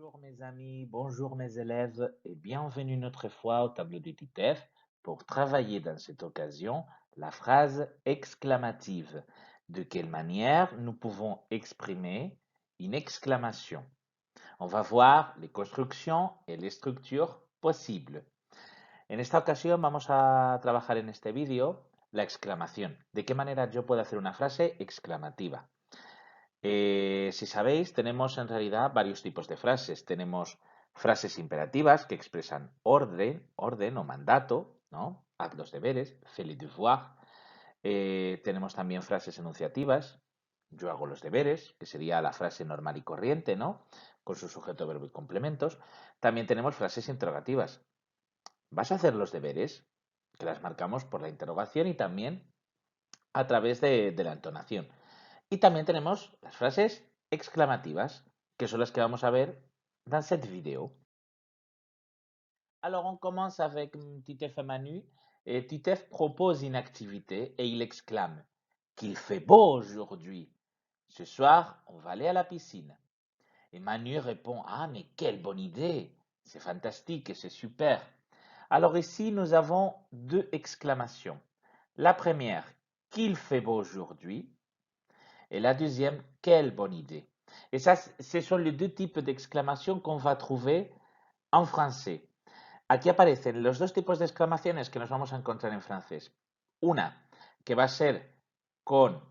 Bonjour mes amis, bonjour mes élèves et bienvenue une autre fois au tableau du TITEF pour travailler dans cette occasion la phrase exclamative. De quelle manière nous pouvons exprimer une exclamation? On va voir les constructions et les structures possibles. En esta ocasión vamos a trabajar en este vídeo la exclamación. ¿De qué manera yo puedo hacer una frase exclamativa? Si sabéis, tenemos en realidad varios tipos de frases. Tenemos frases imperativas que expresan orden o mandato, ¿no? Haz los deberes, fais les devoirs. Tenemos también frases enunciativas, yo hago los deberes, que sería la frase normal y corriente, ¿no? Con su sujeto, verbo y complementos. También tenemos frases interrogativas. ¿Vas a hacer los deberes? Que las marcamos por la interrogación y también a través de la entonación. Y también tenemos las frases exclamativas, que son las que vamos a ver dans cette vidéo. Alors, on commence avec Titef et Manu. Et Titef propose une activité et il exclame qu'il fait beau aujourd'hui. Ce soir, on va aller à la piscine. Et Manu répond: Ah, mais quelle bonne idée! C'est fantastique et c'est super. Alors ici, nous avons deux exclamations. La première, qu'il fait beau aujourd'hui. Et la deuxième, quelle bonne idée. Et ça, ce sont les deux types d'exclamations qu'on va trouver en français. Aquí aparecen los dos tipos de exclamaciones que nos vamos a encontrar en francés. Una que va a ser con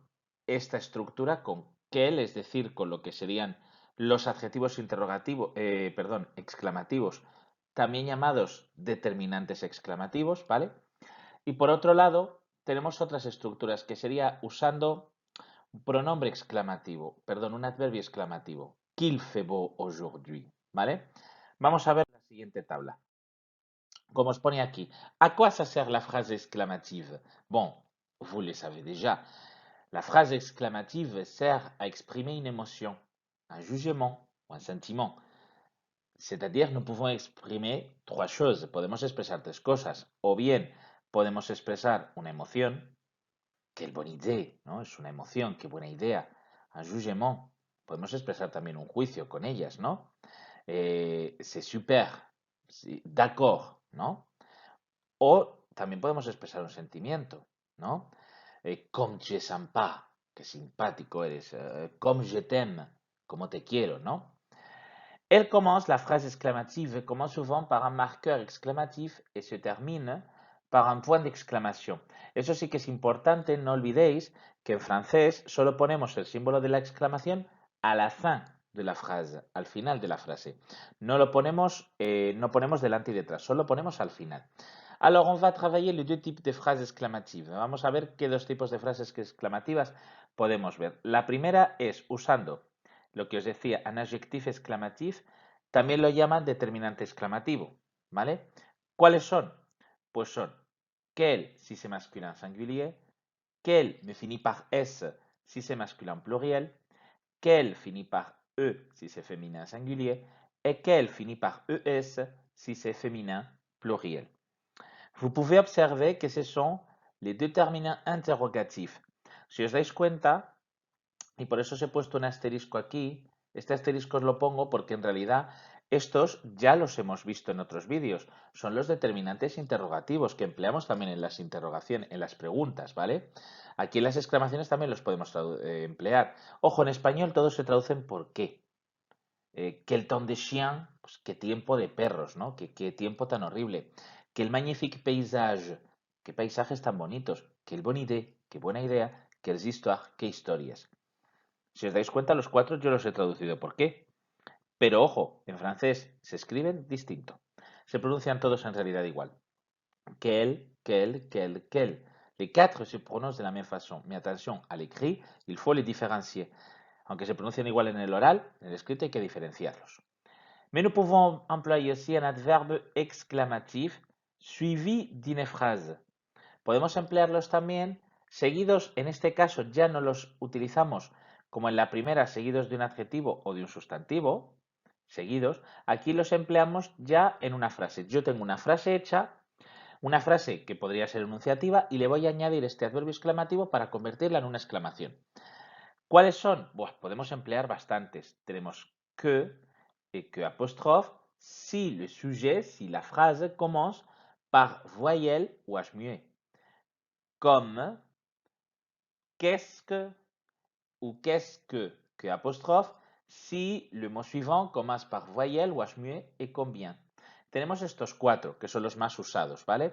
esta estructura, con quel, es decir, con lo que serían los adjetivos interrogativos, exclamativos, también llamados determinantes exclamativos, ¿vale? Y por otro lado, tenemos otras estructuras que sería usando un pronombre exclamativo, perdón, un adverbio exclamativo. Qu'il fait beau aujourd'hui, ¿vale? Vamos a ver la siguiente tabla. Como os pone aquí, ¿a quoi ça sert la phrase exclamative? Bon, vous le savez déjà. La phrase exclamative sert à exprimer une émotion, un jugement ou un sentiment. C'est-à-dire, nous pouvons exprimer trois choses. Podemos expresar tres cosas. O bien, podemos expresar una emoción. Quelle bonne idée, ¿no? Es una emoción, qué buena idea. Un jugement. Podemos expresar también un juicio con ellas, ¿no? C'est super. D'accord, ¿no? O también podemos expresar un sentimiento, ¿no? Comme tu es sympa, qué simpático eres. Comme je t'aime, como te quiero, ¿no? Elle commence, la phrase exclamative commence souvent par un marqueur exclamatif et se termine par un point d'exclamación. Eso sí que es importante, no olvidéis que en francés solo ponemos el símbolo de la exclamación a la fin de la frase, al final de la frase. No lo ponemos, no ponemos delante y detrás, solo ponemos al final. Alors, on va travailler les deux types de phrases exclamatives. Vamos a ver qué dos tipos de frases exclamativas podemos ver. La primera es usando lo que os decía, un adjectif exclamatif, también lo llaman determinante exclamativo, ¿vale? ¿Cuáles son? Pues son quel si c'est masculin singulier, quel me finit par s si c'est masculin pluriel, quel finit par e si c'est féminin singulier, et quel finit par es si c'est féminin pluriel. Vous pouvez observer que ce sont les déterminants interrogatifs. Si os dais cuenta, y por eso os he puesto un asterisco aquí. Este asterisco os lo pongo porque en realidad estos ya los hemos visto en otros vídeos. Son los determinantes interrogativos que empleamos también en las interrogaciones, en las preguntas, ¿vale? Aquí en las exclamaciones también los podemos emplear. Ojo, en español todos se traducen por qué. Quel temps de chien, pues qué tiempo de perros, ¿no? Qué tiempo tan horrible. Quel magnifique paysage, qué paisajes tan bonitos. Quelle bonne idée, qué buena idea. Quelles histoires, qué historias. Si os dais cuenta, los cuatro yo los he traducido por qué. Pero ojo, en francés se escriben distinto. Se pronuncian todos en realidad igual. Quel. Les quatre se prononcent de la même façon. Mais attention, à l'écrit, il faut les différencier. Aunque se pronuncien igual en el oral, en el escrito hay que diferenciarlos. Mais nous pouvons employer aussi un adverbe exclamatif suivi d'une phrase. Podemos emplearlos también seguidos, en este caso ya no los utilizamos como en la primera, seguidos de un adjetivo o de un sustantivo, seguidos, aquí los empleamos ya en una frase. Yo tengo una frase hecha, una frase que podría ser enunciativa y le voy a añadir este adverbio exclamativo para convertirla en una exclamación. ¿Cuáles son? Pues podemos emplear bastantes. Tenemos que, et que apostrophe si le sujet, si la phrase commence par voyelle ou H muet. Comme qu'est-ce que ou qu'est-ce que apostrophe si le mot suivant commence par voyelle o H muet et combien. Tenemos estos cuatro que son los más usados, ¿vale?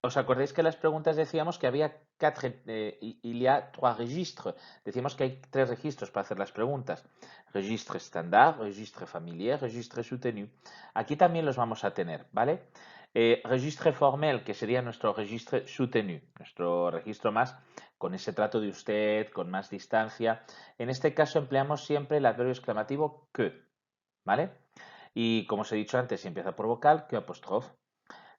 ¿Os acordáis que en las preguntas decíamos que había il y a trois registres? Decíamos que hay tres registros para hacer las preguntas. Registre estándar, registre familiar, registre soutenu. Aquí también los vamos a tener, ¿vale? Registre formel, que sería nuestro registre soutenu, nuestro registro más con ese trato de usted, con más distancia. En este caso empleamos siempre el adverbio exclamativo que, ¿vale? Y como os he dicho antes, si empieza por vocal, que apóstrofe.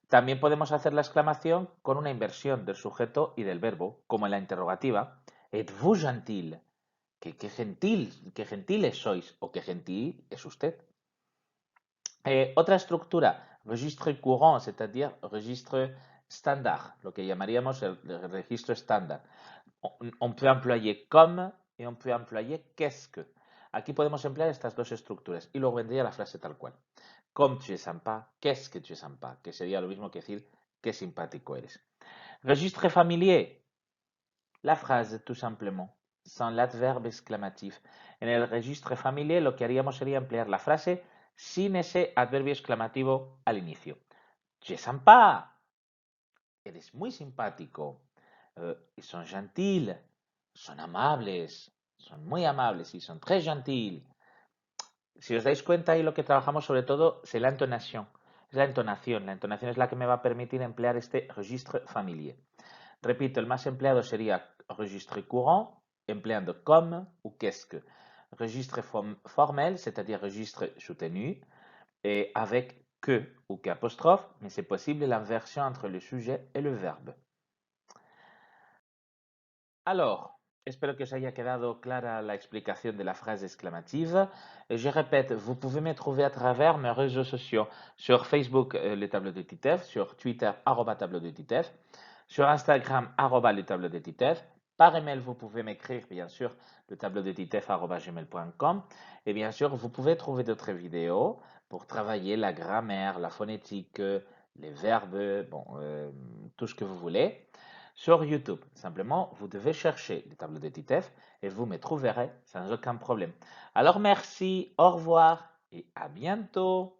También podemos hacer la exclamación con una inversión del sujeto y del verbo, como en la interrogativa. Êtes-vous gentil? Qué gentil, qué gentiles sois o qué gentil es usted. Otra estructura, registre courant, c'est-à-dire registre estándar, lo que llamaríamos el registro estándar. On peut employer comme et on peut employer qu'est-ce que. Aquí podemos emplear estas dos estructuras y luego vendría la frase tal cual. Comme tu es sympa, qu'est-ce que tu es sympa, que sería lo mismo que decir qué simpático eres. Registre familier, la frase tout simplement, sans l'adverbe exclamatif. En el registre familier lo que haríamos sería emplear la frase sin ese adverbio exclamativo al inicio. Tu es sympa, eres muy simpático. Ils sont gentils, son amables, son muy amables y son très gentils. Si os dais cuenta, ahí lo que trabajamos sobre todo es la entonación. Es la entonación. La entonación es la que me va a permitir emplear este registre familier. Repito, el más empleado sería registre courant, empleando comme ou qu'est-ce que. Registre formel, c'est-à-dire registre soutenu, avec que ou qu'apostrophe, mais c'est possible l'inversion entre le sujet et le verbe. Alors, espero que os haya quedado clara la explicación de la frase exclamative. Je répète, vous pouvez me trouver à travers mes réseaux sociaux. Sur Facebook, le tableau de Titeuf, sur Twitter, tableau de Titeuf, sur Instagram, le tableau de Titeuf. Par email, vous pouvez m'écrire, bien sûr, le tableau de titeuf@gmail.com. Et bien sûr, vous pouvez trouver d'autres vidéos pour travailler la grammaire, la phonétique, les verbes, bon, tout ce que vous voulez. Sur YouTube, simplement, vous devez chercher le tableau de Titeuf et vous me trouverez sans aucun problème. Alors merci, au revoir et à bientôt.